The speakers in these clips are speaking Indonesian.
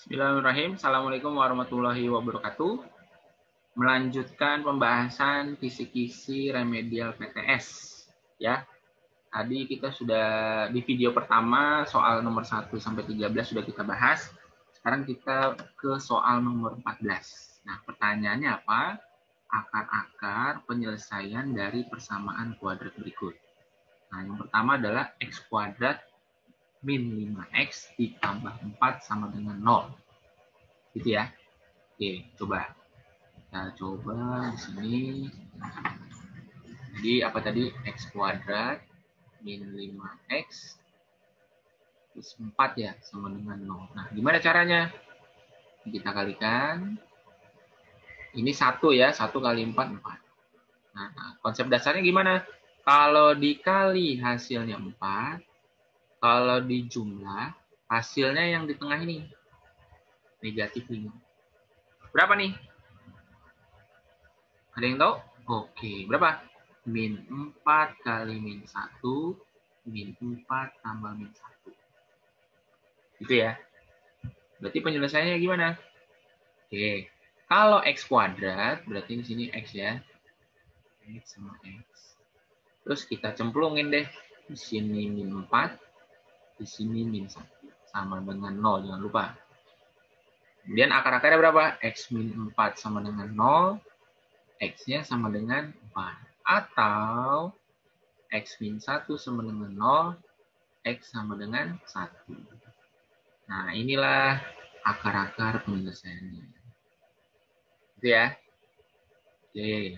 Bismillahirrahmanirrahim. Assalamualaikum warahmatullahi wabarakatuh. Melanjutkan pembahasan kisi-kisi remedial PTS. Ya, tadi kita sudah di video pertama soal nomor 1 sampai 13 sudah kita bahas. Sekarang kita ke soal nomor 14. Nah, pertanyaannya apa? Akar-akar penyelesaian dari persamaan kuadrat berikut. Nah, yang pertama adalah x kuadrat min 5x ditambah 4 sama dengan 0. Gitu ya. Oke, coba. Kita coba di sini. Jadi apa tadi? X kuadrat min 5x plus 4 ya, sama dengan 0. Nah, gimana caranya? Kita kalikan. Ini 1 ya, 1 kali 4, 4. Nah, konsep dasarnya gimana? Kalau dikali hasilnya 4, kalau dijumlah, hasilnya yang di tengah ini. Negatif 5. Berapa nih? Ada yang tahu? Oke, berapa? Min 4 kali min 1, min 4 tambah min 1. Gitu ya. Berarti penyelesaiannya gimana? Oke, kalau x kuadrat, berarti di sini x ya. X sama x. Terus kita cemplungin deh. Di sini min 4, di sini min 1. Sama dengan 0, jangan lupa. Kemudian akar-akarnya berapa? X min 4 sama dengan 0, X-nya sama dengan 4. Atau X min 1 sama dengan 0, X sama dengan 1. Nah, inilah akar-akar penyelesaiannya. Gitu ya. Oke.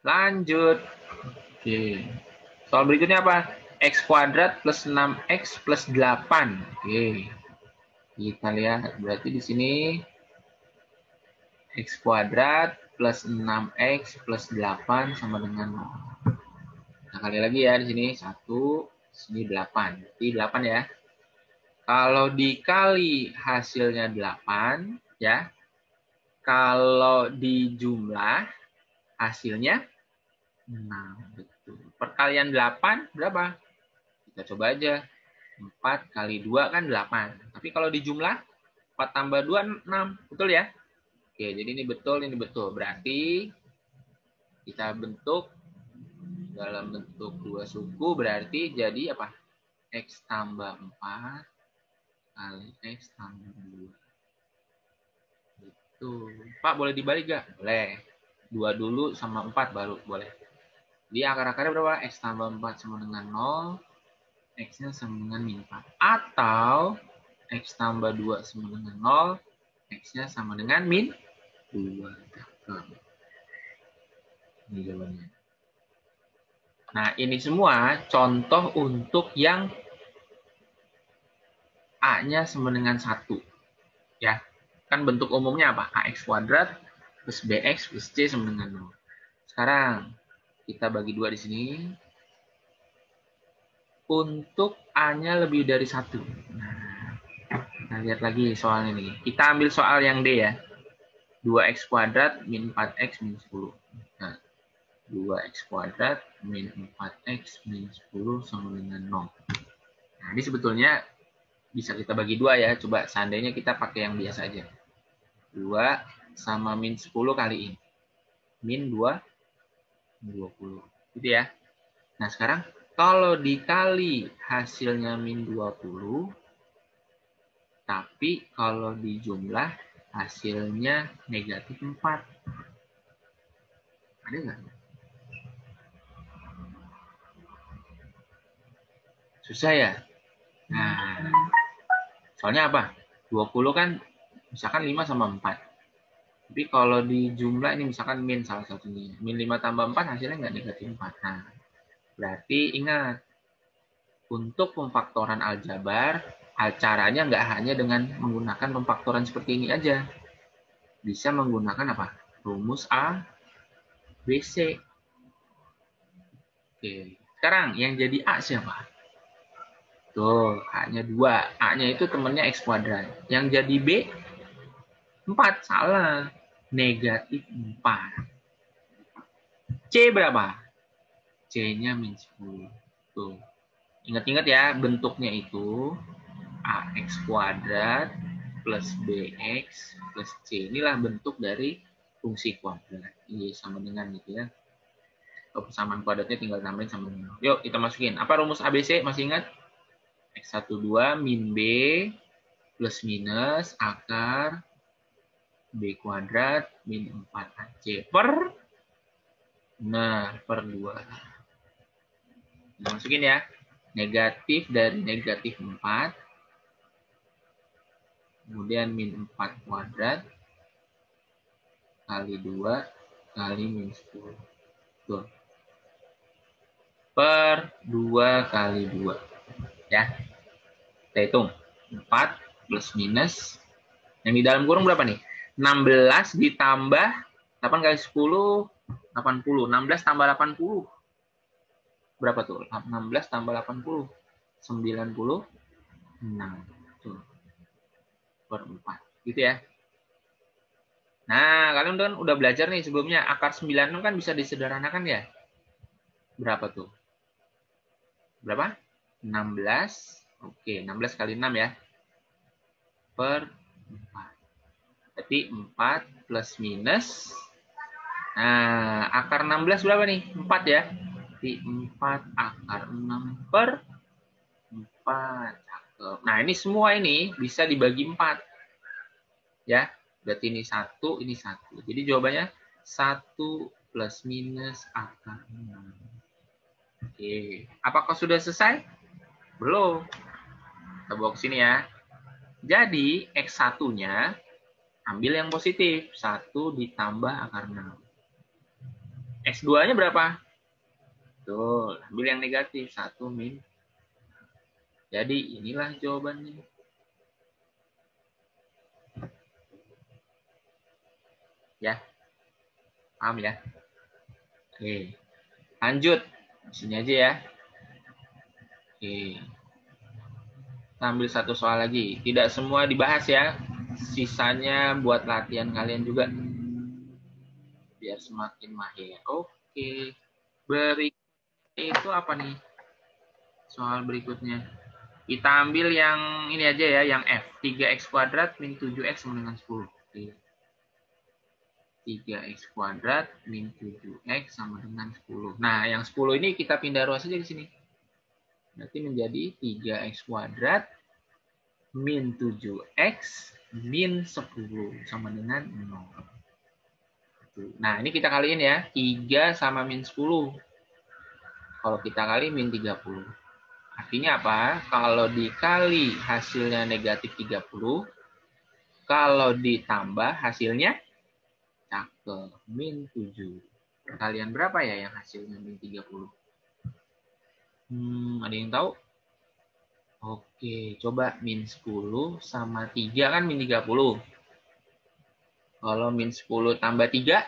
Lanjut. Oke. Soal berikutnya apa? X kuadrat plus 6X plus 8. Oke. Kita lihat. Berarti di sini X kuadrat plus 6X plus 8 sama dengan 0. Nah, kali lagi ya di sini 1, sini 8. Berarti 8 ya. Kalau dikali hasilnya 8, ya. Kalau dijumlah hasilnya 6. Betul. Perkalian 8 berapa? Kita coba aja. 4 kali 2 kan 8. Tapi kalau dijumlah 4 tambah 2, 6. Betul ya? Oke, jadi ini betul, ini betul. Berarti kita bentuk dalam bentuk dua suku. Berarti jadi apa? X tambah 4 kali X tambah 2. Betul. Pak, boleh dibalik gak? Boleh. 2 dulu sama 4 baru boleh. Jadi akar-akarnya berapa? X tambah 4 sama dengan 0. X-nya sama dengan min 4. Atau X tambah 2 sama dengan 0. X-nya sama dengan min 2. Ini jawabannya. Nah, ini semua contoh untuk yang A-nya sama dengan 1. Ya. Kan bentuk umumnya apa? AX kuadrat plus BX plus C sama dengan 0. Sekarang, kita bagi 2 di sini. Untuk A-nya lebih dari 1. Nah, kita lihat lagi soalnya nih. Kita ambil soal yang D ya. 2x kuadrat min 4x min 10. Nah, 2x kuadrat min 4x min 10 sama dengan 0. Nah, ini sebetulnya bisa kita bagi 2 ya. Coba seandainya kita pakai yang biasa aja. 2 sama min 10 kali ini. Min 2, 20. Gitu ya. Nah, sekarang kalau dikali hasilnya min 20, tapi kalau dijumlah hasilnya negatif 4. Ada nggak? Susah ya? Nah, soalnya apa? 20 kan misalkan 5 sama 4. Tapi kalau dijumlah ini misalkan min salah satunya. Min 5 tambah 4 hasilnya nggak negatif 4. Nah, berarti ingat, untuk pemfaktoran aljabar, caranya nggak hanya dengan menggunakan pemfaktoran seperti ini aja. Bisa menggunakan apa? Rumus A, B, C. Oke. Sekarang yang jadi A siapa? Tuh, A-nya 2. A-nya itu temennya X kuadrat. Yang jadi B, 4. Salah. Negatif 4. C berapa? C-nya min 10. Tuh. Ingat-ingat ya, bentuknya itu AX kuadrat plus BX plus C. Inilah bentuk dari fungsi kuadrat. Y sama dengan gitu ya. Kalau persamaan kuadratnya tinggal tambahin sama dengan. Yuk kita masukin. Apa rumus ABC? Masih ingat? X12 min B plus minus akar B kuadrat min 4AC per 2. Kita masukin ya. Negatif dari negatif 4. Kemudian min 4 kuadrat kali 2 kali min 10. Tuh. Per 2 kali 2. Ya. Kita hitung. 4 plus minus. Yang di dalam kurung berapa nih? 16 ditambah 8 kali 10, 80. 16 tambah 80. Berapa tuh? 16 tambah 80. 96. Tuh. Per 4. Gitu ya. Nah, kalian kan udah belajar nih sebelumnya. Akar 96 kan bisa disederhanakan ya? Berapa tuh? Berapa? 16. Oke, 16 kali 6 ya. Per 4. Berarti 4 plus minus. Nah, akar 16 berapa nih? 4 ya. Berarti 4 akar 6 per 4. Cakep. Nah, ini semua ini bisa dibagi 4. Ya, berarti ini 1, ini 1. Jadi jawabannya 1 plus minus akar 6. Oke. Apakah sudah selesai? Belum. Kita bawa ke sini ya. Jadi, X1-nya ambil yang positif. 1 ditambah akar 6. X2-nya berapa? Tuh, ambil yang negatif. 1 min. Jadi, inilah jawabannya. Ya. Paham ya? Oke. Lanjut. Sini aja ya. Oke. Kita ambil satu soal lagi. Tidak semua dibahas ya. Sisanya buat latihan kalian juga. Biar semakin mahir. Oke. Berikutnya itu apa nih? Soal berikutnya. Kita ambil yang ini aja ya, yang F. 3x kuadrat min 7x sama dengan 10. Oke. 3x kuadrat min 7x sama dengan 10. Nah, yang 10 ini kita pindah ruas saja ke sini. Berarti menjadi 3x kuadrat min 7x min 10 sama dengan 0. Nah, ini kita kaliin ya. 3 sama min 10. Kalau kita kali min 30. Artinya apa? Kalau dikali hasilnya negatif 30. Kalau ditambah hasilnya cakep. Min 7. Perkalian berapa ya yang hasilnya min 30? Ada yang tahu? Oke, coba min 10 sama 3 kan min 30. Kalau min 10 tambah 3,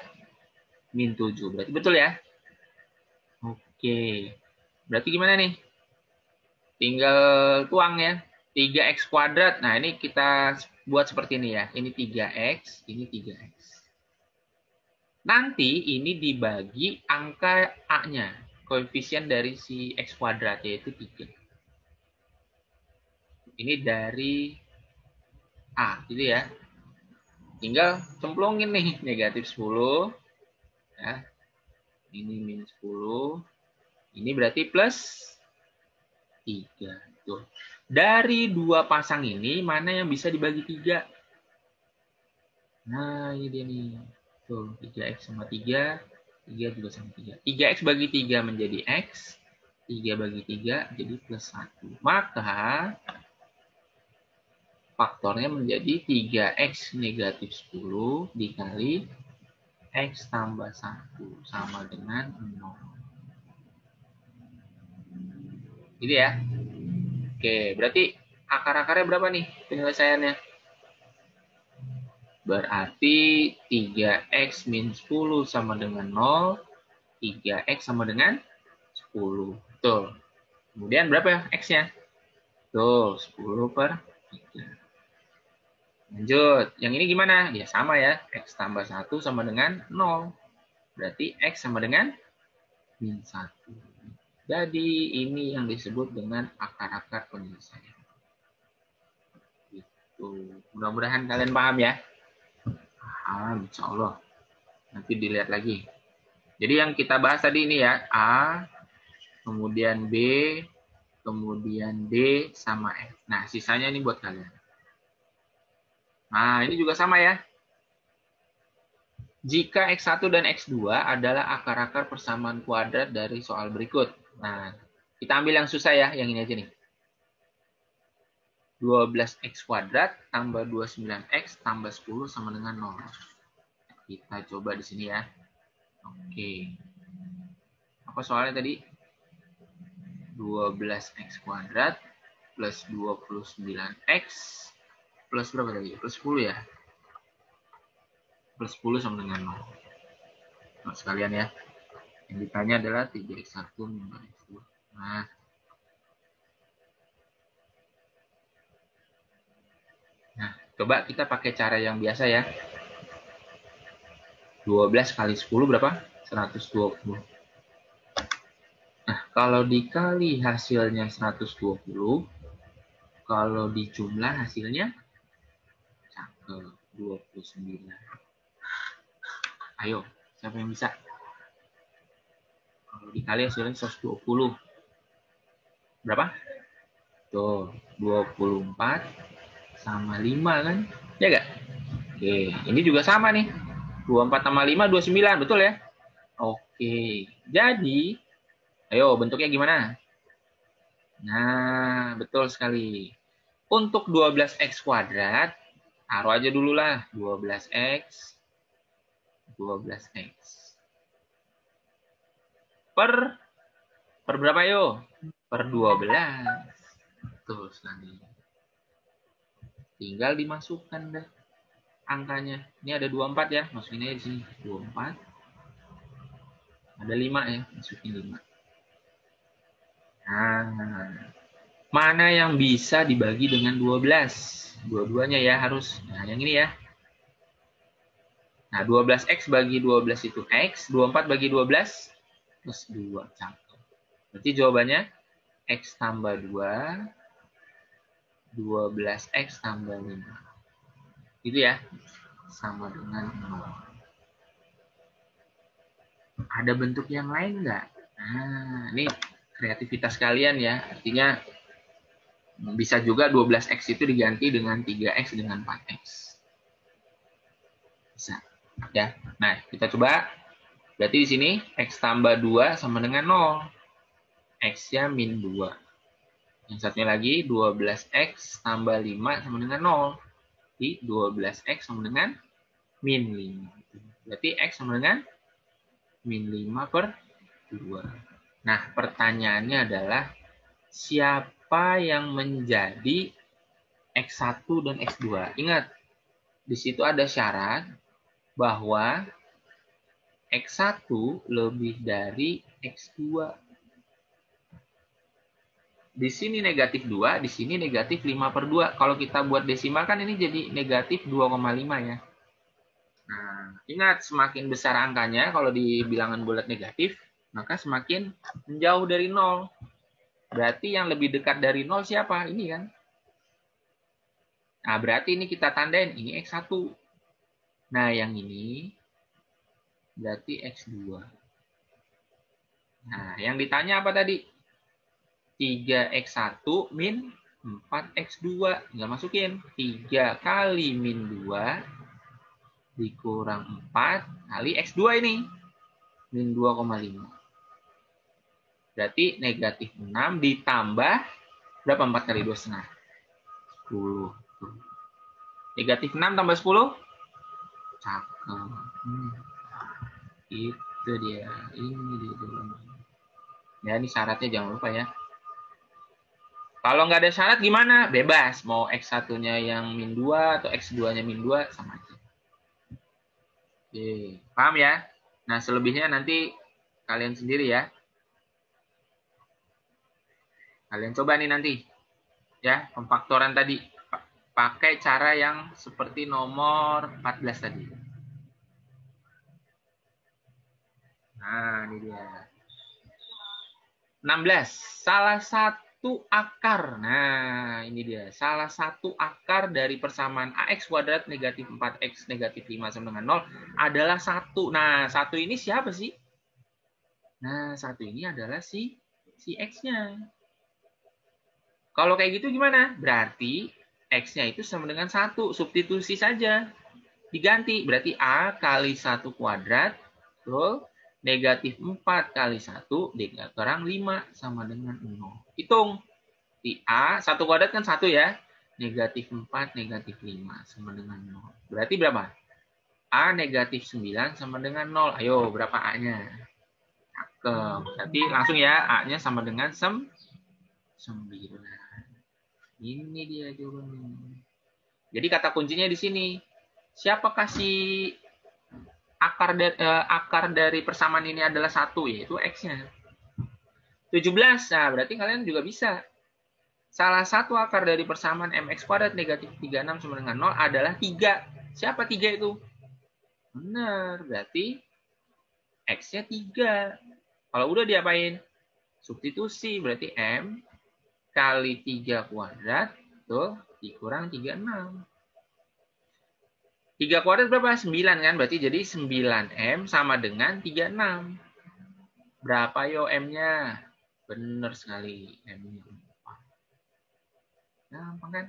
min 7. Berarti betul ya? Oke. Berarti gimana nih? Tinggal tuang ya. 3x kuadrat. Nah, ini kita buat seperti ini ya. Ini 3x, ini 3x. Nanti ini dibagi angka A-nya. Koefisien dari si x kuadrat, yaitu 3. Ini dari A, gitu ya. Tinggal cemplungin nih. Negatif 10. Ya. Ini min 10. Ini berarti plus 3. Tuh. Dari dua pasang ini, mana yang bisa dibagi 3? Nah, ini dia nih. Tuh, 3x sama 3. 3 juga sama 3. 3x bagi 3 menjadi x. 3 bagi 3 jadi plus 1. Maka, faktornya menjadi 3x negatif 10 dikali x tambah 1 sama dengan 0. Gitu ya. Oke, berarti akar-akarnya berapa nih penyelesaiannya? Berarti 3x min 10 sama dengan 0. 3x sama dengan 10. Betul. Kemudian berapa ya x-nya? Tuh, 10 per 3. Lanjut. Yang ini gimana? Ya sama ya. X tambah 1 sama dengan 0. Berarti x sama dengan min 1. Jadi ini yang disebut dengan akar-akar penyelesaian. Gitu. Mudah-mudahan kalian paham ya. Paham, insya Allah. Nanti dilihat lagi. Jadi yang kita bahas tadi ini ya, A, kemudian B, kemudian D, sama F. Nah, sisanya ini buat kalian. Nah, ini juga sama ya. Jika X1 dan X2 adalah akar-akar persamaan kuadrat dari soal berikut. Nah, kita ambil yang susah ya, yang ini aja nih. 12X kuadrat tambah 29X tambah 10 sama dengan 0. Kita coba di sini ya. Oke. Apa soalnya tadi? 12X kuadrat plus 29X plus berapa tadi? Plus 10 ya? Plus 10 sama dengan 0. Nah, sekalian ya. Yang ditanya adalah 3X1 minus X2. Nah, coba kita pakai cara yang biasa ya. 12 kali 10 berapa? 120. Nah, kalau dikali hasilnya 120, kalau dijumlah hasilnya cakep, 29. Ayo, siapa yang bisa? Kalau dikali hasilnya 120. Berapa? Tuh, 24 sama 5 kan? Ya enggak? Oke, ini juga sama nih. 24 sama 5, 29, betul ya? Oke, jadi, ayo bentuknya gimana? Nah, betul sekali. Untuk 12X kuadrat, taruh aja dulu lah. 12X. 12X. Per berapa yo? Per 12. Betul sekali. Tinggal dimasukkan deh angkanya. Ini ada 24 ya. Masukin aja di sini. 24. Ada 5 ya. Masukin 5. Nah, mana yang bisa dibagi dengan 12? Dua-duanya ya harus. Nah, yang ini ya. Nah, 12X bagi 12 itu X. 24 bagi 12 plus 2. Cakep. Berarti jawabannya X tambah 2. 12X tambah 5. Gitu ya. Sama dengan 0. Ada bentuk yang lain nggak? Nah, ini kreativitas kalian ya. Artinya bisa juga 12X itu diganti dengan 3X dengan 4X. Bisa. Ya. Nah, kita coba. Berarti di sini X tambah 2 sama dengan 0. X-nya min 2. Yang satunya lagi 12X tambah 5 sama dengan 0. Di 12X sama dengan min 5. Berarti X sama dengan min 5 per 2. Nah, pertanyaannya adalah siapa yang menjadi X1 dan X2? Ingat, di situ ada syarat bahwa X1 lebih dari X2. Di sini negatif 2, di sini negatif 5 per 2. Kalau kita buat desimal kan ini jadi negatif 2,5 ya. Nah, ingat semakin besar angkanya kalau di bilangan bulat negatif, maka semakin menjauh dari 0. Berarti yang lebih dekat dari 0 siapa? Ini kan. Nah, berarti ini kita tandain, ini X1. Nah, yang ini berarti X2. Nah, yang ditanya apa tadi? 3X1 min 4X2. Tinggal masukin. 3 kali min 2 dikurang 4 kali X2 ini. Min 2,5. Berarti negatif 6 ditambah berapa 4 kali 2,5? 10. Negatif 6 tambah 10? Cakep. Itu dia. Ini dia. Ya, ini syaratnya jangan lupa ya. Kalau nggak ada syarat gimana? Bebas. Mau X1-nya yang min 2 atau X2-nya min 2 sama aja. Oke, paham ya? Nah, selebihnya nanti kalian sendiri ya. Kalian coba nih nanti. Ya, pemfaktoran tadi. Pakai cara yang seperti nomor 14 tadi. Nah, ini dia. 16. Salah satu satu akar. Nah, ini dia. Salah satu akar dari persamaan AX kuadrat negatif 4X negatif 5 sama dengan 0 adalah 1. Nah, 1 ini siapa sih? Nah, 1 ini adalah si X-nya. Kalau kayak gitu gimana? Berarti X-nya itu sama dengan 1. Substitusi saja. Diganti. Berarti A kali 1 kuadrat. Betul. Negatif 4 kali 1 dikurang 5 sama dengan 0. Hitung. Di A, 1 kuadrat kan 1 ya. Negatif 4, negatif 5 sama dengan 0. Berarti berapa? A negatif 9 sama dengan 0. Ayo, berapa A-nya? Berarti langsung ya, A-nya sama dengan 9. Ini dia jawabannya. Jadi kata kuncinya di sini. Siapakah si akar dari persamaan ini adalah 1, yaitu X-nya. 17. Nah, berarti kalian juga bisa. Salah satu akar dari persamaan mx kuadrat negatif 36 sama dengan 0 adalah 3. Siapa 3 itu? Benar, berarti X-nya 3. Kalau udah diapain? Substitusi, berarti M kali 3 kuadrat, tuh, dikurang 36. 3 kuadrat berapa? 9 kan? Berarti jadi 9M sama dengan 36. Berapa yo M-nya? Benar sekali. M-nya 4. Gampang kan?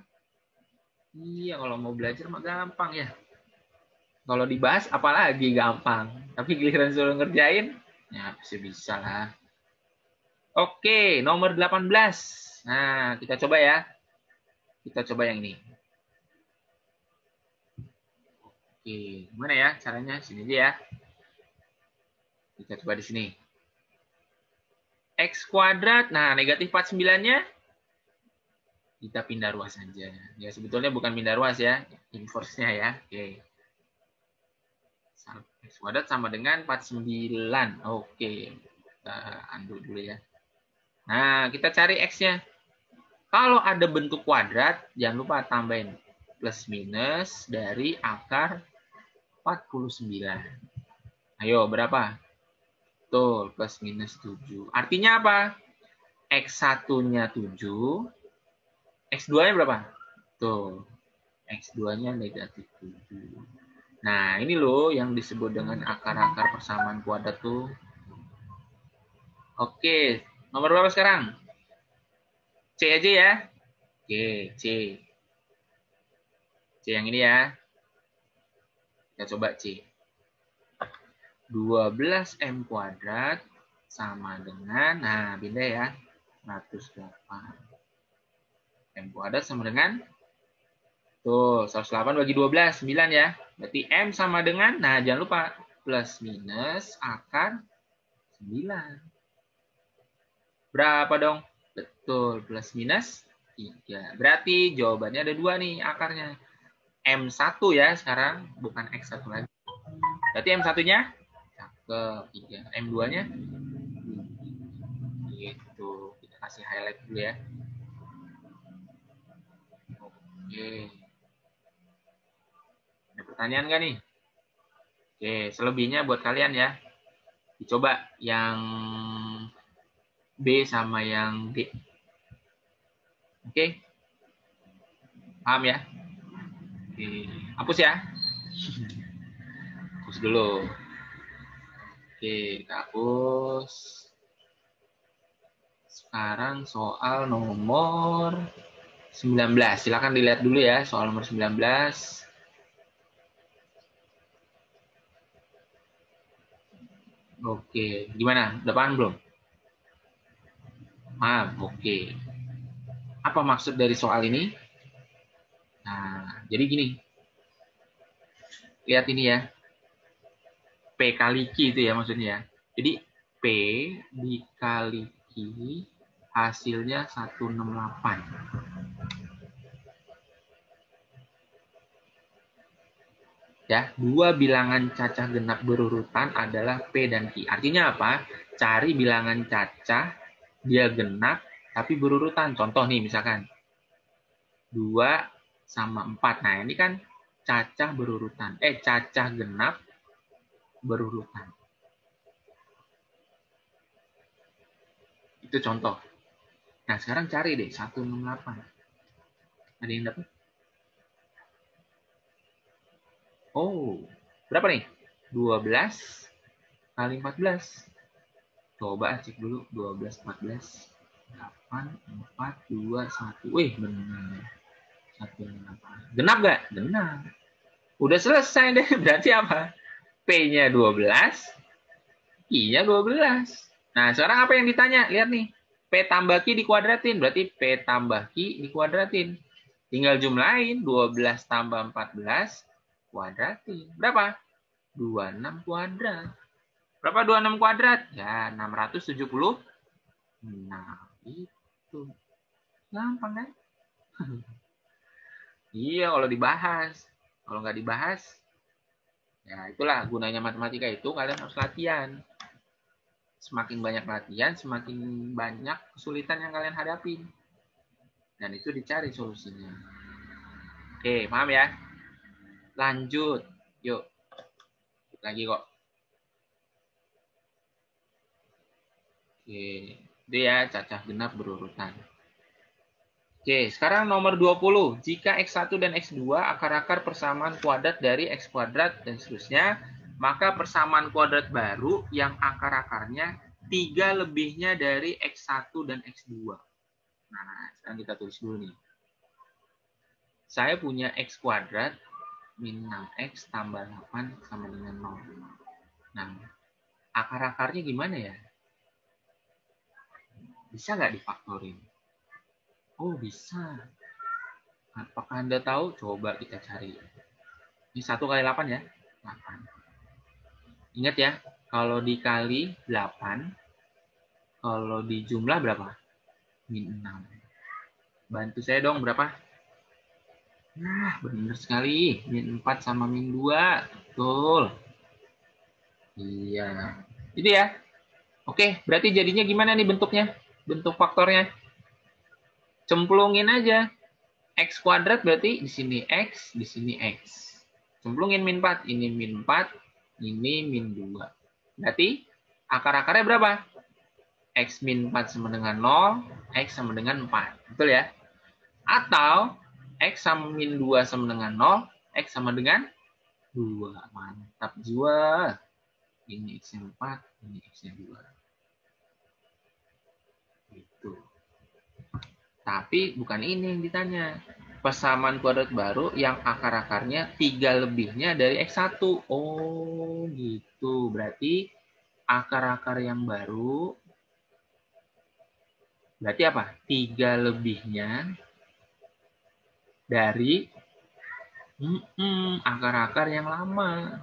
Iya, kalau mau belajar mah gampang ya. Kalau dibahas apalagi gampang. Tapi giliran suruh ngerjain, ya bisa lah. Oke, nomor 18. Nah, kita coba ya. Kita coba yang ini. Oke, gimana ya caranya? Sini aja ya. Kita coba di sini. X kuadrat, nah negatif 49-nya kita pindah ruas saja. Ya sebetulnya bukan pindah ruas ya, inverse-nya ya. Oke. X kuadrat sama dengan 49. Oke. Kita undo dulu ya. Nah, kita cari X-nya. Kalau ada bentuk kuadrat, jangan lupa tambahin plus minus dari akar 49. Ayo, berapa? Tuh, plus minus 7. Artinya apa? X1-nya 7. X2-nya berapa? Tuh, X2-nya negatif 7. Nah, ini loh yang disebut dengan akar-akar persamaan kuadrat tuh. Oke, nomor berapa sekarang? C aja ya. Oke, C. C yang ini ya. Kita coba C. 12M kuadrat sama dengan, nah pindah ya, 108. M kuadrat sama dengan, tuh 108 bagi 12, 9 ya. Berarti M sama dengan, nah jangan lupa, plus minus akar 9. Berapa dong? Betul, plus minus 3. Berarti jawabannya ada 2 nih akarnya. M1 ya sekarang, bukan X1 lagi. Berarti M1-nya ke 3. M2-nya gitu. Kita kasih highlight dulu ya. Oke. Ada pertanyaan nggak nih? Oke, selebihnya buat kalian ya. Dicoba yang B sama yang D. Oke. Paham ya? Oke. Hapus ya. Hapus dulu. Oke, kita hapus. Sekarang soal nomor 19. Silakan dilihat dulu ya soal nomor 19. Oke, gimana? Udah paham belum? Paham, oke. Apa maksud dari soal ini? Nah, jadi gini. Lihat ini ya. P kali Q itu ya maksudnya ya. Jadi P dikali Q hasilnya 168. Ya, dua bilangan cacah genap berurutan adalah P dan Q. Artinya apa? Cari bilangan cacah dia genap tapi berurutan. Contoh nih misalkan 2 sama 4. Nah, ini kan cacah berurutan. Cacah genap berurutan. Itu contoh. Nah, sekarang cari deh 168. Ada yang dapat? Oh, berapa nih? 12 kali 14. Coba cek dulu. 12, 14. 8, 4, 2, 1. Wih, benar. 168. Genap gak? Genap. Udah selesai deh. Berarti apa? P-nya 12, I-nya 12. Nah, sekarang apa yang ditanya? Lihat nih. P tambah Q dikuadratin. Berarti P tambah Q dikuadratin. Tinggal jumlahin. 12 tambah 14 kuadratin. Berapa? 26 kuadrat. Berapa 26 kuadrat? Ya, 670. Nah, itu. Gampang kan? Iya, kalau dibahas. Kalau nggak dibahas, ya itulah gunanya matematika itu kalian harus latihan. Semakin banyak latihan, semakin banyak kesulitan yang kalian hadapi. Dan itu dicari solusinya. Oke, paham ya? Lanjut. Yuk. Lagi kok. Oke. Itu ya, cacah genap berurutan. Oke, sekarang nomor 20. Jika X1 dan X2 akar-akar persamaan kuadrat dari X kuadrat dan seterusnya, maka persamaan kuadrat baru yang akar-akarnya 3 lebihnya dari X1 dan X2. Nah, sekarang kita tulis dulu nih. Saya punya X kuadrat min 6X tambah 8 sama dengan 0. Nah, akar-akarnya gimana ya? Bisa nggak difaktorin? Oh, bisa. Apakah Anda tahu? Coba kita cari. Ini 1 kali 8 ya. 8. Ingat ya, kalau dikali 8, kalau di jumlah berapa? Min 6. Bantu saya dong, berapa? Nah, benar sekali. Min 4 sama min 2. Betul. Iya. Itu ya. Oke, berarti jadinya gimana nih bentuknya? Bentuk faktornya? Cemplungin aja. X kuadrat berarti di sini X, di sini X. Cemplungin min 4. Ini min 4, ini min 2. Berarti akar-akarnya berapa? X min 4 sama dengan 0, X sama dengan 4. Betul ya? Atau X sama min 2 sama dengan 0, X sama dengan 2. Mantap jiwa. Ini X-nya 4, ini X-nya 2. Gitu. Tapi bukan ini yang ditanya. Persamaan kuadrat baru yang akar-akarnya 3 lebihnya dari X1. Oh, gitu. Berarti akar-akar yang baru berarti apa? 3 lebihnya dari akar-akar yang lama.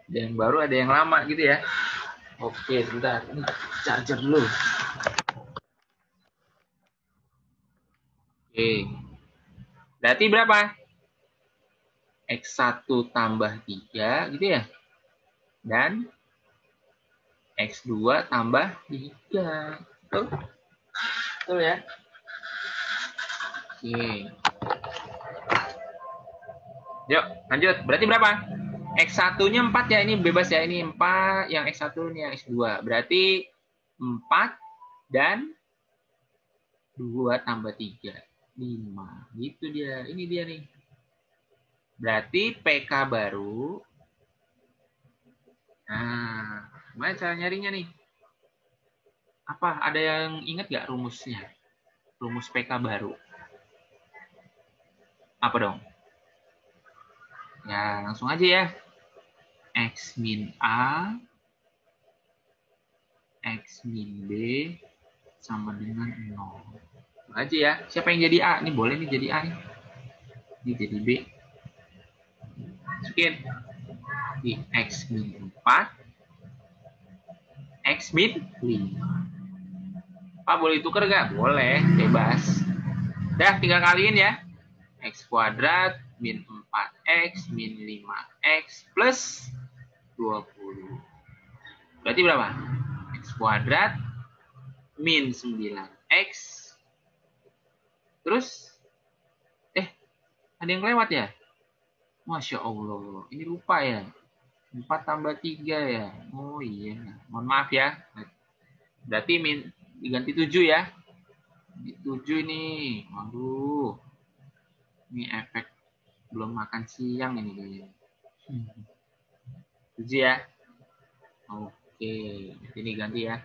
Ada yang baru, ada yang lama gitu ya. Oke, sebentar. Ini charger dulu. Oke. Berarti berapa? X1 tambah 3 gitu ya. Dan X2 tambah 3. Betul? Betul ya? Oke. Yuk, lanjut. Berarti berapa? X1-nya 4 ya. Ini bebas ya. Ini 4. Yang X1 ini yang X2. Berarti 4 dan 2 tambah 3. 5. Gitu dia. Ini dia nih. Berarti PK baru. Nah, gimana cara nyarinya nih? Apa? Ada yang ingat nggak rumusnya? Rumus PK baru. Apa dong? Ya, langsung aja ya. X min A, X min B, sama dengan 0. Itu aja ya. Siapa yang jadi A? Ini boleh nih jadi A nih. Ini jadi B. Masukin. Di X min 4, X min 5. Pak, boleh tuker nggak? Boleh, bebas. Dah, tinggal kaliin ya. X kuadrat min 4X min 5X plus 20. Berarti berapa? X kuadrat min 9X. Terus, ada yang lewat ya? Masya Allah, ini lupa ya. 4 tambah 3 ya. Oh iya, mohon maaf ya. Berarti min Diganti 7 ya. Di 7 ini. Waduh. Ini efek belum makan siang ini kayaknya. 7 ya. Oke. Ini ganti ya.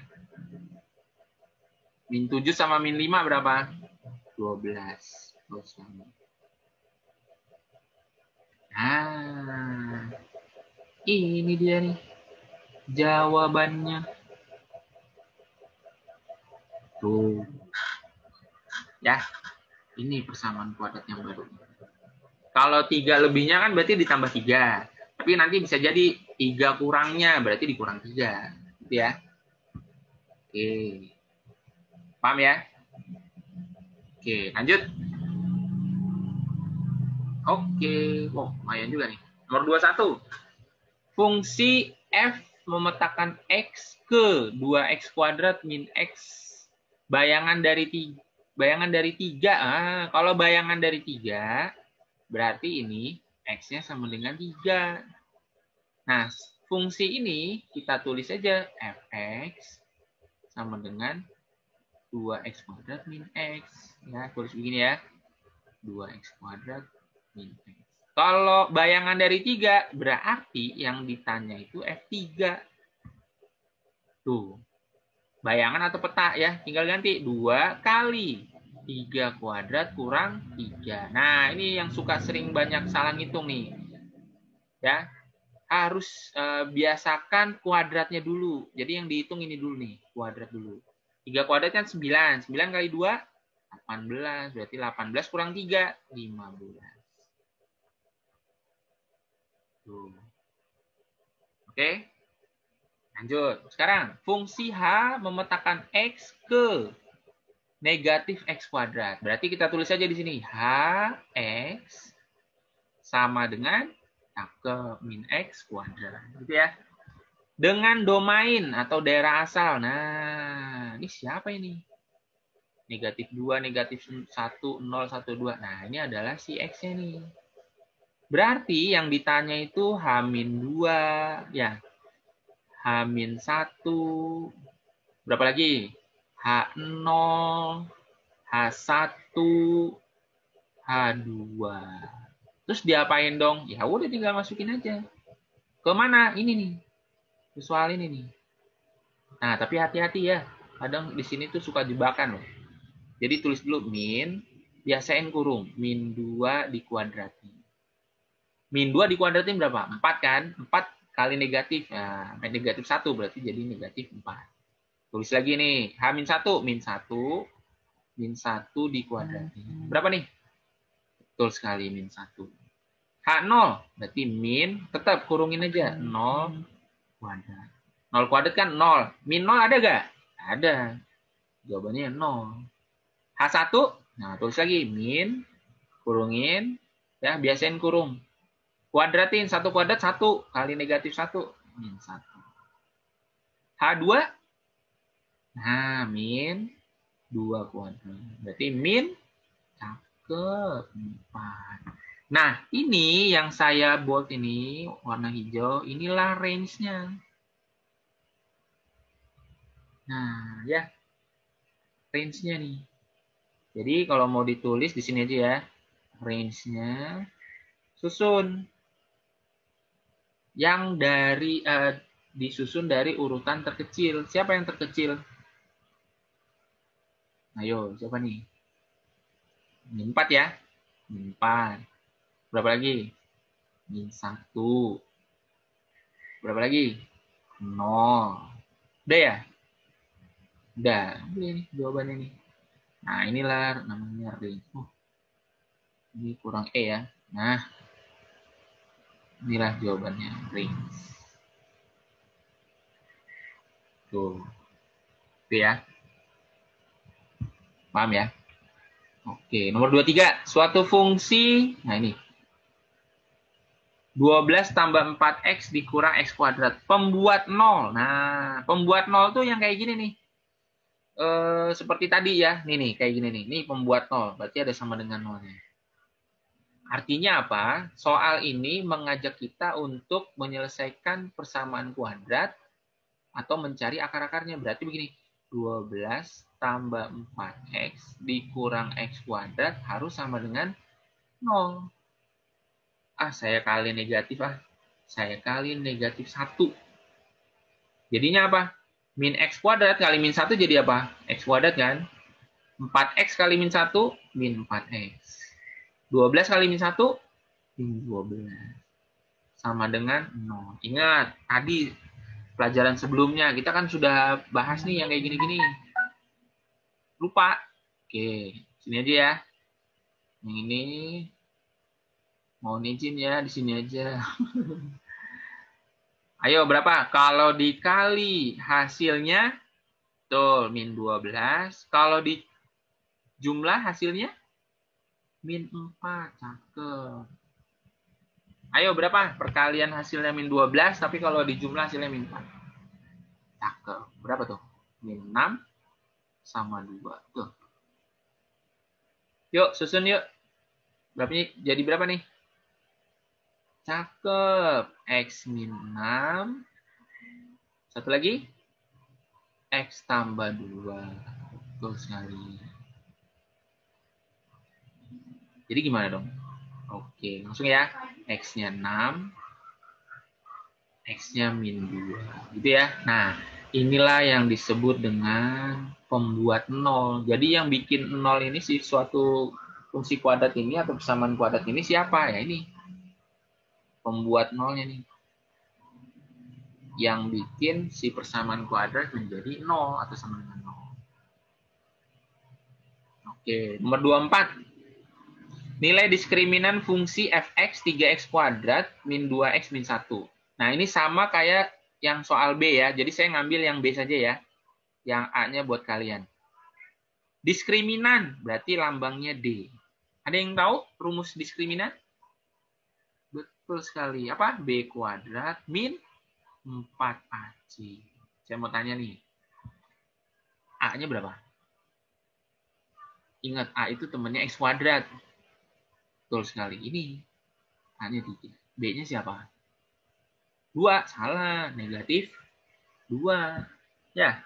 Min 7 sama min 5 berapa? 12. Terus sama. Nah. Ini dia nih. Jawabannya. Tuh. Ya. Ini persamaan kuadrat yang baru. Kalau 3 lebihnya kan berarti ditambah 3. Tapi nanti bisa jadi 3 kurangnya, berarti dikurang 3. Gitu ya. Oke. Paham ya? Oke, lanjut. Oke. Wow, lumayan juga nih. Nomor 21. Fungsi f memetakan x ke 2x kuadrat min x. Bayangan dari 3. Kalau bayangan dari 3, berarti ini x-nya sama dengan 3. Nah, fungsi ini kita tulis saja fx sama dengan 2x kuadrat min x. Ya, tulis begini ya. 2x kuadrat min x. Kalau bayangan dari 3, berarti yang ditanya itu F3. Tuh. Bayangan atau peta ya. Tinggal ganti 2 kali 3 kuadrat kurang 3. Nah, ini yang suka sering banyak salah ngitung nih. Ya. Harus biasakan kuadratnya dulu. Jadi yang dihitung ini dulu nih. Kuadrat dulu. 3 kuadrat kan 9. 9 kali 2, 18. Berarti 18 kurang 3, 15. Tuh. Oke. Lanjut. Sekarang, fungsi H memetakan X ke negatif X kuadrat. Berarti kita tulis saja di sini. HX sama dengan cakep min X kuadrat. Gitu ya. Dengan domain atau daerah asal. Nah, ini siapa ini? Negatif 2, negatif 1, 0, 1, 2. Nah, ini adalah si X-nya nih. Berarti yang ditanya itu H-2. Ya. H-1. Berapa lagi? H0, H1, H2. Terus diapain dong? Ya udah tinggal masukin aja. Ke mana? Ini nih. Soal ini nih. Nah, tapi hati-hati ya. Kadang di sini tuh suka jebakan loh. Jadi tulis dulu min, biasain kurung. Min 2 dikuadratin. Min 2 dikuadratin berapa? 4 kan? 4 kali negatif. Nah, negatif 1 berarti jadi negatif 4. Tulis lagi nih. H-1. Min 1. Min 1 dikuadratin. Berapa nih? Betul sekali, min 1. H0. Berarti min. Tetap kurungin aja. 0 kuadrat. 0 kuadrat kan 0. Min 0 ada gak? Ada. Jawabannya 0. H1. Nah, tulis lagi. Min. Kurungin. Ya, biasain kurung. Kuadratin. 1 kuadrat 1 kali negatif 1. Min 1. H2. Nah, min 2 kuadrat. Berarti min cakep 4. Nah, ini yang saya bold ini warna hijau, inilah range-nya. Nah, ya. Range-nya nih. Jadi kalau mau ditulis di sini aja ya. Range-nya susun. Yang dari disusun dari urutan terkecil. Siapa yang terkecil? Ayo, siapa nih? Min 4 ya. Min 4. Berapa lagi? Min 1. Berapa lagi? 0. Udah ya? Udah. Ini jawabannya nih. Nah, inilah namanya range. Ini kurang E ya. Nah, inilah jawabannya range. Tuh. Itu ya. Paham ya? Oke, nomor 23. Suatu fungsi, nah ini. 12 tambah 4x dikurang x kuadrat. Pembuat 0. Nah, pembuat 0 tuh yang kayak gini nih. Seperti tadi ya. Nih, kayak gini nih. Ini pembuat 0. Berarti ada sama dengan 0-nya. Artinya apa? Soal ini mengajak kita untuk menyelesaikan persamaan kuadrat atau mencari akar-akarnya. Berarti begini. 12 tambah 4x dikurang x kuadrat harus sama dengan 0. Saya kali negatif Saya kali negatif 1. Jadinya apa? Min x kuadrat kali min 1 jadi apa? X kuadrat kan? 4x kali min 1, min 4x. 12 kali min 1, min 12. Sama dengan 0. Ingat, tadi pelajaran sebelumnya kita kan sudah bahas nih yang kayak gini-gini. Lupa. Oke, sini aja ya. Yang ini mohon izin ya, di sini aja. Ayo berapa? Kalau dikali hasilnya tuh min 12. Kalau di jumlah hasilnya min 4. Cakep. Ayo berapa? Perkalian hasilnya min 12 tapi kalau di jumlah hasilnya min 4. Cakep. Berapa tuh? Min 6 sama 2. Tuh. Yuk, susun yuk. Berapa nih? Jadi berapa nih? Cakep. X min 6. Satu lagi. X tambah 2. Betul sekali. Jadi gimana dong? Oke, langsung ya. X-nya 6. X-nya min 2. Gitu ya. Nah, inilah yang disebut dengan pembuat 0. Jadi yang bikin 0 ini sih suatu fungsi kuadrat ini atau persamaan kuadrat ini siapa? Ya ini. Pembuat 0-nya nih. Yang bikin si persamaan kuadrat menjadi 0 atau sama dengan 0. Oke, nomor 24. Nilai diskriminan fungsi fx 3x kuadrat min 2x min 1. Nah, ini sama kayak yang soal B ya. Jadi saya ngambil yang B saja ya. Yang A-nya buat kalian. Diskriminan berarti lambangnya D. Ada yang tahu rumus diskriminan? Betul sekali. Apa? B kuadrat min 4AC. Saya mau tanya nih. A-nya berapa? Ingat, A itu temannya X kuadrat. Betul sekali. Ini A-nya 3. B-nya siapa? 2. Salah. Negatif 2. Ya.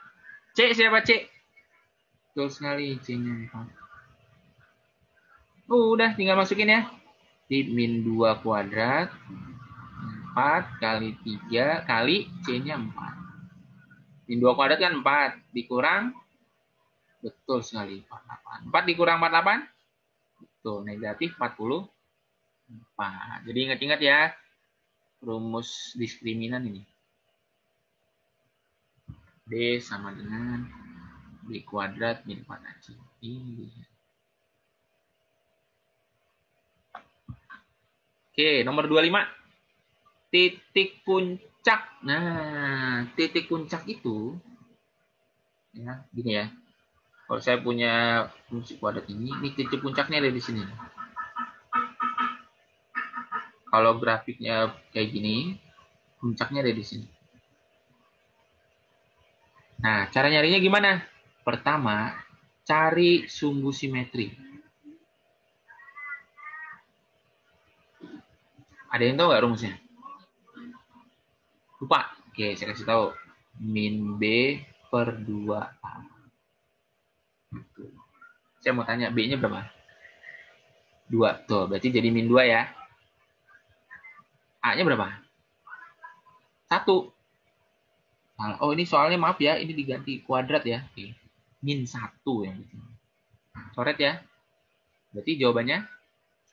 C siapa C? Betul sekali. C-nya 4. Udah, tinggal masukin ya. Di min 2 kuadrat. 4 kali 3 kali C-nya 4. Min 2 kuadrat kan 4. Dikurang. Betul sekali. 48. 4 dikurang 48. Betul. Negatif 44. Jadi ingat-ingat ya. Rumus diskriminan ini. D sama dengan B kuadrat min 4AC. Ini. Oke, nomor 25. Titik puncak. Nah, titik puncak itu ya, gini ya. Kalau saya punya fungsi kuadrat ini titik puncaknya ada di sini. Kalau grafiknya kayak gini, puncaknya ada di sini. Nah, cara nyarinya gimana? Pertama, cari sumbu simetri. Ada yang tahu nggak rumusnya? Lupa. Oke, saya kasih tahu. Min B per 2A. Saya mau tanya, B-nya berapa? 2. Tuh, berarti jadi min 2 ya. A-nya berapa? 1. Oh, ini soalnya maaf ya, ini diganti kuadrat ya. Oke. Min 1 yang itu. Coret ya. Berarti jawabannya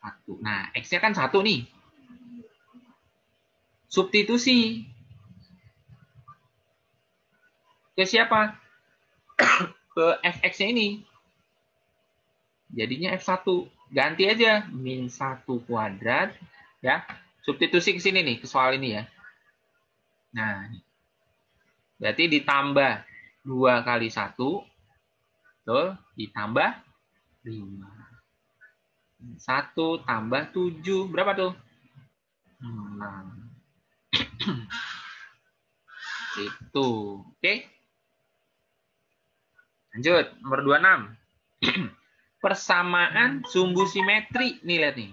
1. Nah, X-nya kan 1 nih. Substitusi. Ke siapa? Ke fx-nya ini. Jadinya F1. Ganti aja. Min 1 kuadrat. Ya. Substitusi ke sini nih, ke soal ini ya. Nah, berarti ditambah 2 kali 1. Tuh, ditambah 5. 1 tambah 7. Berapa tuh? 6. Itu. Oke. Lanjut. Nomor 26. Persamaan sumbu simetri. Nih, lihat nih.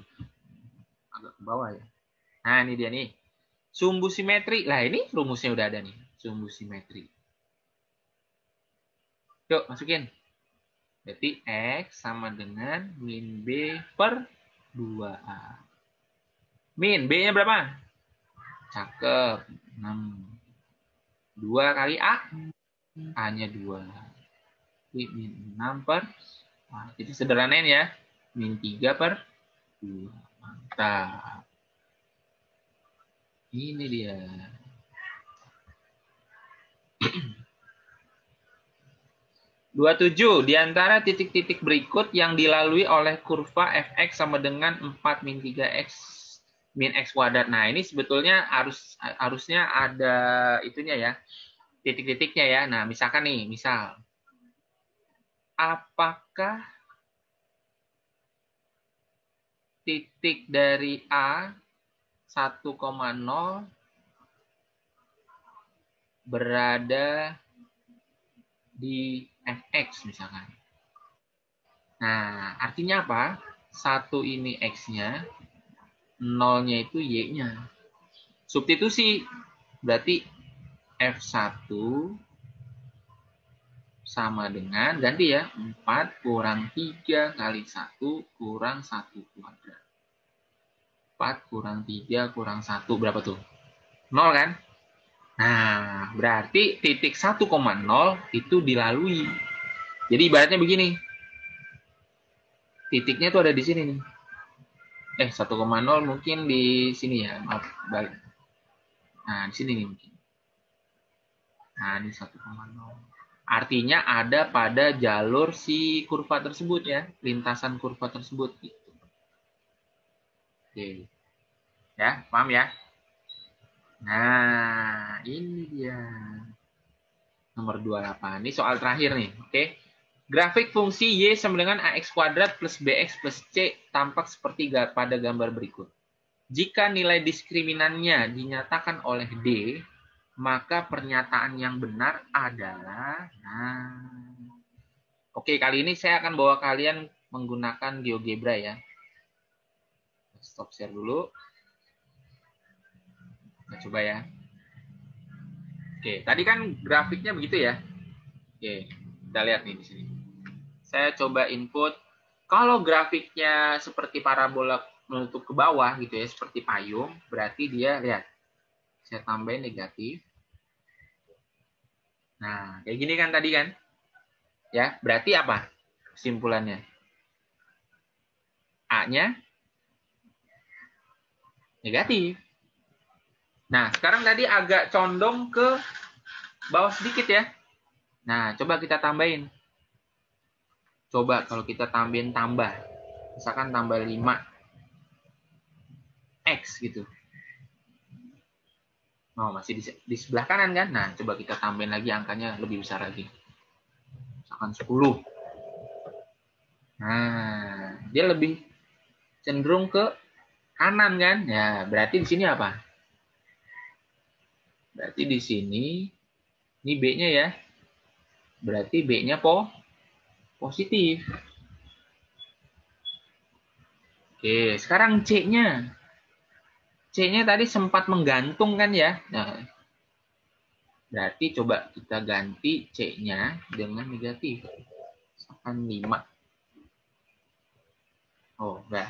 Agak ke bawah ya. Nah, ini dia nih. Sumbu simetri. Lah, ini rumusnya udah ada nih. Sumbu simetri. Yuk, masukin. Berarti X sama dengan min B per 2A. Min, B-nya berapa? Cakep. 6. 2 kali A. A-nya 2. Jadi min 6 per. Nah, itu sederhanain ya. Min 3 per 2. Mantap. Ini dia. Dua tujuh di antara titik-titik berikut yang dilalui oleh kurva fx sama dengan 4 min 3x min x kuadrat. Nah, ini sebetulnya harusnya ada itunya ya. Titik-titiknya ya. Nah, misalkan nih, misal apakah titik dari A 1,0 berada di fx misalkan. Nah, artinya apa? 1 ini x-nya, 0-nya itu y-nya. Substitusi, berarti F1 sama dengan, ganti ya, 4 kurang 3 kali 1 kurang 1 kuadrat. 4 kurang 3 kurang 1, berapa tuh? 0 kan? Nah, berarti titik 1,0 itu dilalui. Jadi ibaratnya begini. Titiknya tuh ada di sini nih. 1,0 mungkin di sini ya. Maaf, balik. Nah, di sini nih mungkin. Nah, ini 1,0. Artinya ada pada jalur si kurva tersebut ya. Lintasan kurva tersebut. Gitu. Oke. Ya, paham ya? Nah, ini dia. Nomor 28. Ini soal terakhir nih. Oke. Grafik fungsi Y sama dengan AX kuadrat plus BX plus C tampak seperti pada gambar berikut. Jika nilai diskriminannya dinyatakan oleh D, maka pernyataan yang benar adalah... Nah, oke, kali ini saya akan bawa kalian menggunakan GeoGebra ya. Stop share dulu. Kita coba ya. Oke, tadi kan grafiknya begitu ya. Oke, kita lihat nih di sini. Saya coba input. Kalau grafiknya seperti parabola menutup ke bawah gitu ya, seperti payung, berarti dia, lihat, saya tambahin negatif. Nah, kayak gini kan tadi kan? Ya, berarti apa kesimpulannya? A-nya negatif. Nah, sekarang tadi agak condong ke bawah sedikit ya. Nah, coba kita tambahin. Coba kalau kita tambahin tambah. Misalkan tambah 5x gitu. Oh, masih di sebelah kanan kan? Nah, coba kita tambahin lagi angkanya lebih besar lagi. Misalkan 10. Nah, dia lebih cenderung ke kanan kan? Ya, berarti di sini apa? Berarti di sini, ini B-nya ya. Berarti B-nya positif. Oke, sekarang C-nya. C-nya tadi sempat menggantung kan ya? Nah, berarti coba kita ganti C-nya dengan negatif. Misalkan 5. Oh, enggak.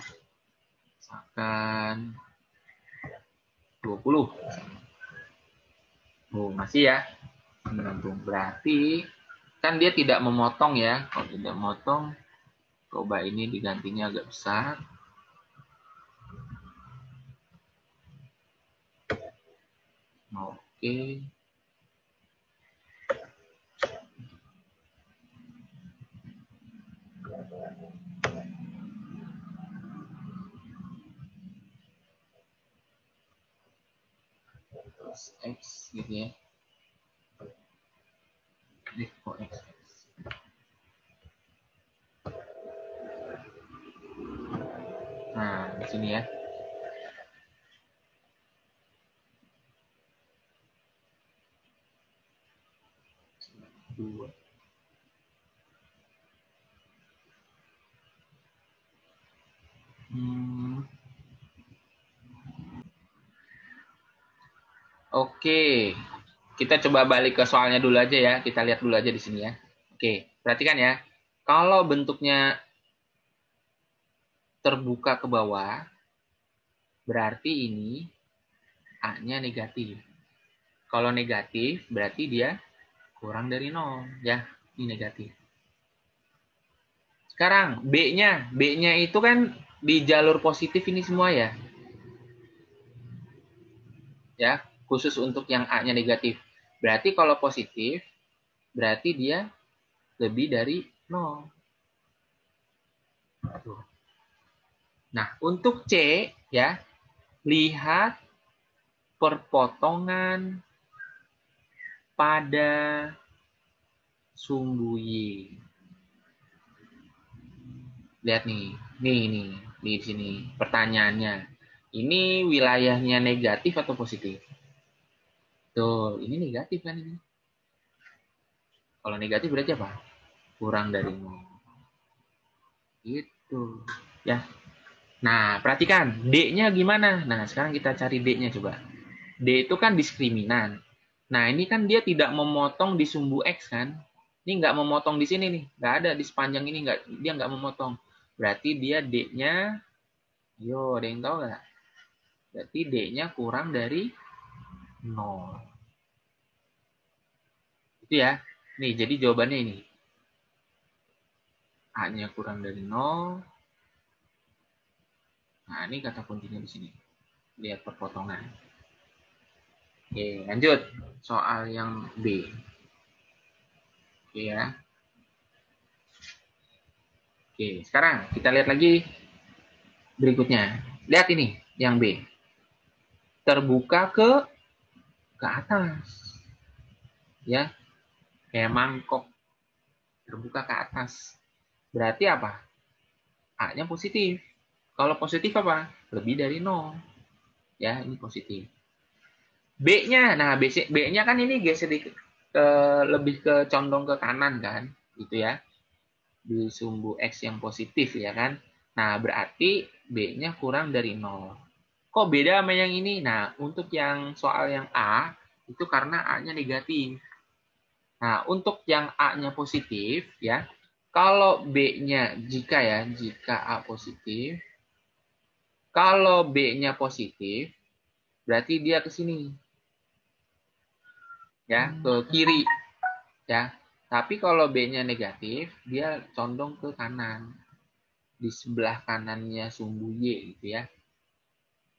Misalkan 20. Oh, masih ya. Menggantung. Berarti kan dia tidak memotong ya. Kalau tidak memotong, coba ini digantinya agak besar. Oke. Terus X gitu ya. Ini kok X. Nah, di sini ya. Dua. Oke. Kita coba balik ke soalnya dulu aja ya. Kita lihat dulu aja di sini ya. Oke, perhatikan ya. Kalau bentuknya terbuka ke bawah, berarti ini A-nya negatif. Kalau negatif, berarti dia kurang dari 0. Ya, ini negatif. Sekarang, B-nya. B-nya itu kan di jalur positif ini semua ya. Ya, khusus untuk yang A-nya negatif. Berarti kalau positif, berarti dia lebih dari 0. Nah, untuk C, ya, lihat perpotongan pada sumbu Y. Lihat nih, nih di sini pertanyaannya. Ini wilayahnya negatif atau positif? Tuh, ini negatif kan ini. Kalau negatif berarti apa? Kurang dari 0. Gitu. Ya. Nah, perhatikan D-nya gimana? Nah, sekarang kita cari D-nya coba. D itu kan diskriminan. Nah, ini kan dia tidak memotong di sumbu X kan? Ini nggak memotong di sini nih. Nggak ada di sepanjang ini. Dia nggak memotong. Berarti dia D-nya, yo, ada yang tahu nggak? Berarti D-nya kurang dari 0. Itu ya. Nih, jadi jawabannya ini. A-nya kurang dari 0. Nah, ini kata kuncinya di sini. Lihat perpotongan. Oke, lanjut. Soal yang B. Oke ya. Oke, sekarang kita lihat lagi berikutnya. Lihat ini, yang B. Terbuka ke atas. Ya, kayak mangkok. Terbuka ke atas. Berarti apa? A-nya positif. Kalau positif apa? Lebih dari 0. Ya, ini positif. B-nya, nah B-nya kan ini sedikit lebih ke condong ke kanan kan, gitu ya. Di sumbu X yang positif ya kan. Nah, berarti B-nya kurang dari 0. Kok beda sama yang ini? Nah, untuk yang soal yang A, itu karena A-nya negatif. Nah, untuk yang A-nya positif, ya, kalau B-nya jika A positif, kalau B-nya positif, berarti dia ke sini. Ya, ke kiri. Ya. Tapi kalau B-nya negatif, dia condong ke kanan. Di sebelah kanannya sumbu Y gitu ya.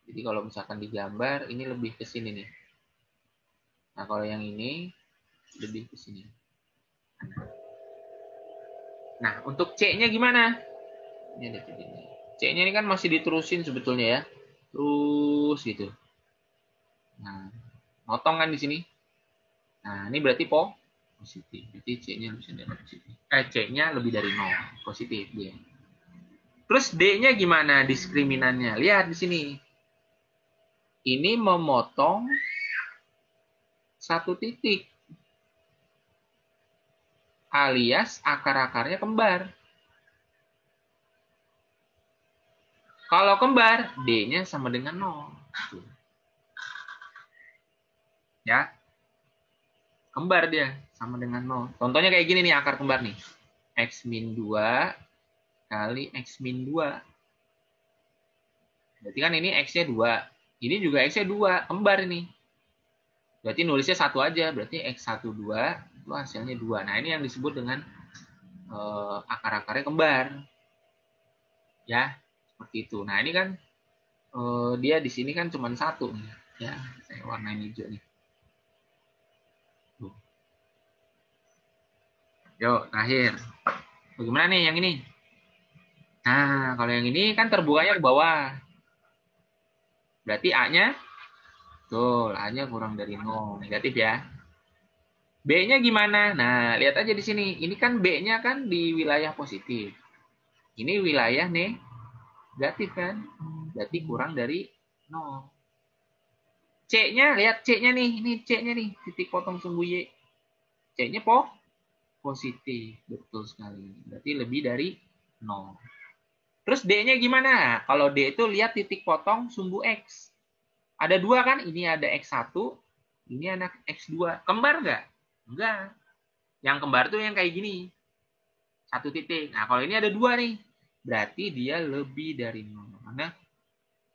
Jadi kalau misalkan digambar, ini lebih ke sini nih. Nah, kalau yang ini lebih ke sini. Nah, untuk C-nya gimana? Ini ada C-nya. C-nya ini kan masih diterusin sebetulnya ya. Terus gitu. Nah, motong kan di sini. Nah, ini berarti positif. Berarti C-nya bisa dari positif. C-nya lebih dari 0. Positif dia. Terus D-nya gimana diskriminannya? Lihat di sini. Ini memotong satu titik. Alias akar-akarnya kembar. Kalau kembar, D-nya sama dengan 0. Ya. Kembar dia, sama dengan 0. Contohnya kayak gini nih, akar kembar nih. X min 2 kali X min 2. Berarti kan ini X-nya 2. Ini juga X-nya 2. Kembar ini. Berarti nulisnya 1 aja. Berarti X1, 2. Itu hasilnya 2. Nah, ini yang disebut dengan akar-akarnya kembar. Ya, seperti itu. Nah, ini kan dia di sini kan cuma 1. Ya, saya warnain hijau nih. Tuh. Yuk, terakhir. Bagaimana nih yang ini? Nah, kalau yang ini kan terbukanya ke bawah. Berarti A-nya, betul, A-nya kurang dari 0. Negatif ya. B-nya gimana? Nah, lihat aja di sini. Ini kan B-nya kan di wilayah positif. Ini wilayah negatif kan? Berarti kurang dari 0. C-nya, lihat C-nya nih. Ini C-nya nih. Titik potong sumbu Y. C-nya positif. Betul sekali. Berarti lebih dari 0. Terus D-nya gimana? Kalau D itu lihat titik potong sumbu X. Ada 2 kan? Ini ada X1, ini ada X2. Kembar nggak? Enggak. Yang kembar tuh yang kayak gini. 1 titik. Nah, kalau ini ada 2 nih. Berarti dia lebih dari 0. Karena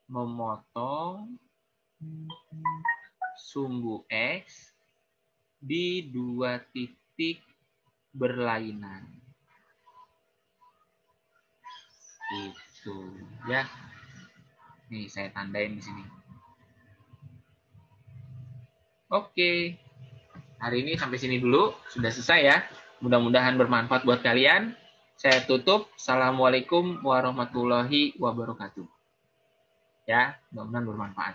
memotong sumbu X di 2 titik berlainan. Itu ya. Nih, saya tandain di sini. Oke. Hari ini sampai sini dulu. Sudah selesai ya. Mudah-mudahan bermanfaat buat kalian. Saya tutup. Assalamualaikum warahmatullahi wabarakatuh. Ya, mudah-mudahan bermanfaat.